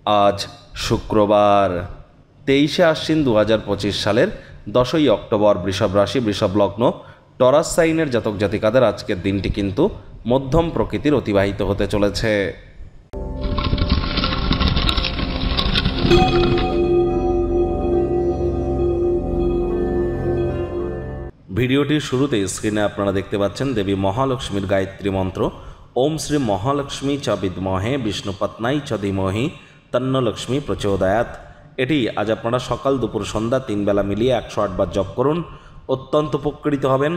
আজ শুক্রবার 23শে আশ্বিন 2025 সালের 10ই অক্টোবর। বৃষভ রাশি, বৃষভ লগ্ন, টরাস সাইনের জাতক জাতিকাদের আজকের দিনটি কিন্তু মধ্যম প্রকৃতির অতিবাহিত হতে চলেছে। ভিডিওটির শুরুতে স্ক্রিনে আপনারা দেখতে পাচ্ছেন দেবী মহালক্ষ্মীর গায়ত্রী মন্ত্র, ওম শ্রী মহালক্ষ্মী চ বিদ্মহে বিষ্ণুপত্নাই চ ধীমহি তন্ন লক্ষ্মী প্রচোদয়াৎ। এটি আজ আপনারা সকাল দুপুর সন্ধ্যা 3 বেলা মিলিয়ে 108 বার জপ করুন, অত্যন্ত উপকৃত হবেন।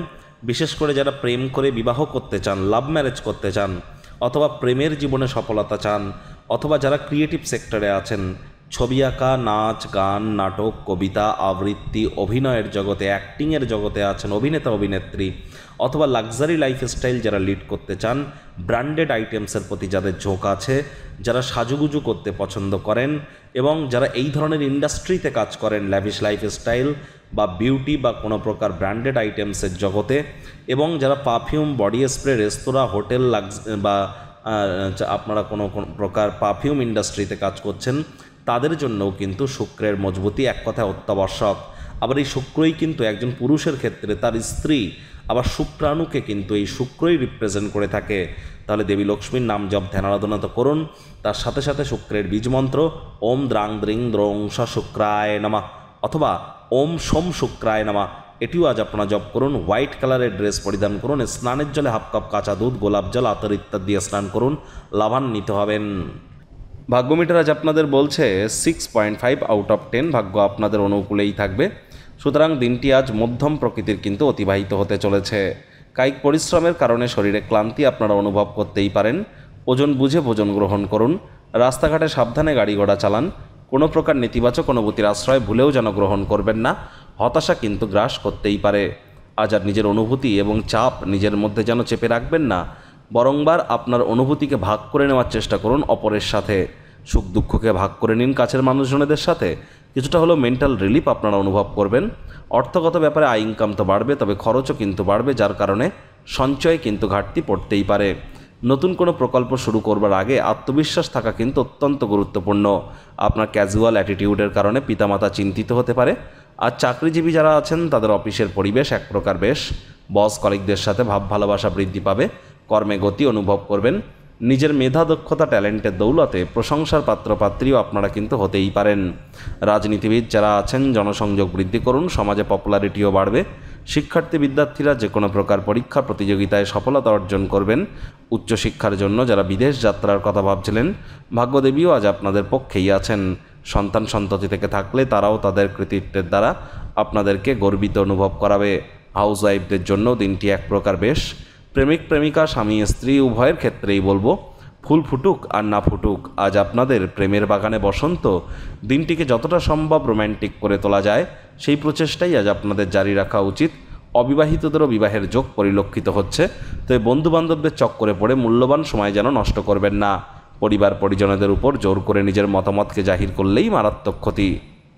বিশেষ করে যারা প্রেম করে বিবাহ করতে চান, লাভ ম্যারেজ করতে চান, অথবা প্রেমের জীবনে সফলতা চান, অথবা যারা ক্রিয়েটিভ সেক্টরে আছেন, ছবি আঁকা, নাচ, গান, নাটক, কবিতা, আবৃত্তি, অভিনয়ের জগতে, অ্যাক্টিংয়ের জগতে আছেন, অভিনেতা অভিনেত্রী, অথবা লাক্সারি লাইফস্টাইল যারা লিড করতে চান, ব্র্যান্ডেড আইটেমসের প্রতি যাদের ঝোঁক আছে, যারা সাজুগুজু করতে পছন্দ করেন, এবং যারা এই ধরনের ইন্ডাস্ট্রিতে কাজ করেন, ল্যাভিশ লাইফস্টাইল বা বিউটি বা কোনো প্রকার ব্র্যান্ডেড আইটেমসের জগতে, এবং যারা পারফিউম, বডি স্প্রে, রেস্তোরাঁ, হোটেল বা আপনারা কোনো প্রকার পারফিউম ইন্ডাস্ট্রিতে কাজ করছেন, তাদের জন্যও কিন্তু শুক্রের মজবুতি এক কথায় অত্যাবশ্যক। আবার এই শুক্রই কিন্তু একজন পুরুষের ক্ষেত্রে তার স্ত্রী, আবার শুক্রাণুকে কিন্তু এই শুক্রই রিপ্রেজেন্ট করে থাকে। তাহলে দেবী লক্ষ্মীর নাম জপ ধ্যান আরাধনা তো করুন, তার সাথে সাথে শুক্রের বীজ মন্ত্র ওম দ্রাং দ্রিং দ্রং স শুক্রায় নমঃ অথবা ওম সোম শুক্রায় নমঃ, এটিও আজ আপনারা জপ করুন। হোয়াইট কালারের ড্রেস পরিধান করুন, স্নানের জলে হাফ কাপ কাঁচা দুধ, গোলাপ জল, আতর ইত্যাদি দিয়ে স্নান করুন, লাভান্বিত হবেন। ভাগ্যমিটার আজ আপনাদের বলছে 6.5 আউট অফ 10, ভাগ্য আপনাদের অনুকূলেই থাকবে। সুতরাং দিনটি আজ মধ্যম প্রকৃতির কিন্তু অতিবাহিত হতে চলেছে। কায়িক পরিশ্রমের কারণে শরীরে ক্লান্তি আপনারা অনুভব করতেই পারেন। ওজন বুঝে ভোজন গ্রহণ করুন, রাস্তাঘাটে সাবধানে গাড়ি ঘোড়া চালান, কোনো প্রকার নেতিবাচক অনুভূতির আশ্রয় ভুলেও যেন গ্রহণ করবেন না। হতাশা কিন্তু গ্রাস করতেই পারে। আজ আর নিজের অনুভূতি এবং চাপ নিজের মধ্যে যেন চেপে রাখবেন না, বরংবার আপনার অনুভূতিকে ভাগ করে নেওয়ার চেষ্টা করুন অপরের সাথে। সুখ দুঃখকে ভাগ করে নিন কাছের মানুষজনদের সাথে, কিছুটা হলেও মেন্টাল রিলিফ আপনারা অনুভব করবেন। অর্থগত ব্যাপারে আয় ইনকাম তো বাড়বে, তবে খরচও কিন্তু বাড়বে, যার কারণে সঞ্চয়ে কিন্তু ঘাটতি পড়তেই পারে। নতুন কোনো প্রকল্প শুরু করবার আগে আত্মবিশ্বাস থাকা কিন্তু অত্যন্ত গুরুত্বপূর্ণ। আপনার ক্যাজুয়াল অ্যাটিটিউডের কারণে পিতামাতা চিন্তিত হতে পারে। আর চাকরিজীবী যারা আছেন তাদের অফিসের পরিবেশ এক প্রকার বেশ, বস কলিগদের সাথে ভাব ভালোবাসা বৃদ্ধি পাবে, কর্মে গতি অনুভব করবেন। নিজের মেধা, দক্ষতা, ট্যালেন্টের দৌলতে প্রশংসার পাত্রপাত্রীও আপনারা কিন্তু হতেই পারেন। রাজনীতিবিদ যারা আছেন জনসংযোগ বৃদ্ধি করুন, সমাজে পপুলারিটিও বাড়বে। শিক্ষার্থী বিদ্যার্থীরা যে কোনো প্রকার পরীক্ষা প্রতিযোগিতায় সফলতা অর্জন করবেন। উচ্চশিক্ষার জন্য যারা বিদেশ যাত্রার কথা ভাবছিলেন, ভাগ্যদেবীও আজ আপনাদের পক্ষেই আছেন। সন্তান সন্ততি থেকে থাকলে তারাও তাদের কৃতিত্বের দ্বারা আপনাদেরকে গর্বিত অনুভব করাবে। হাউস ওয়াইফদের জন্য দিনটি এক প্রকার বেশ। প্রেমিক প্রেমিকা, স্বামী স্ত্রী উভয়ের ক্ষেত্রেই বলবো, ফুল ফুটুক আর না ফুটুক, আজ আপনাদের প্রেমের বাগানে বসন্ত। দিনটিকে যতটা সম্ভব রোম্যান্টিক করে তোলা যায় সেই প্রচেষ্টাই আজ আপনাদের জারি রাখা উচিত। অবিবাহিতদেরও বিবাহের যোগ পরিলক্ষিত হচ্ছে, তবে বন্ধুবান্ধবদের চক্করে পড়ে মূল্যবান সময় যেন নষ্ট করবেন না। পরিবার পরিজনদের উপর জোর করে নিজের মতামতকে জাহির করলেই মারাত্মক ক্ষতি।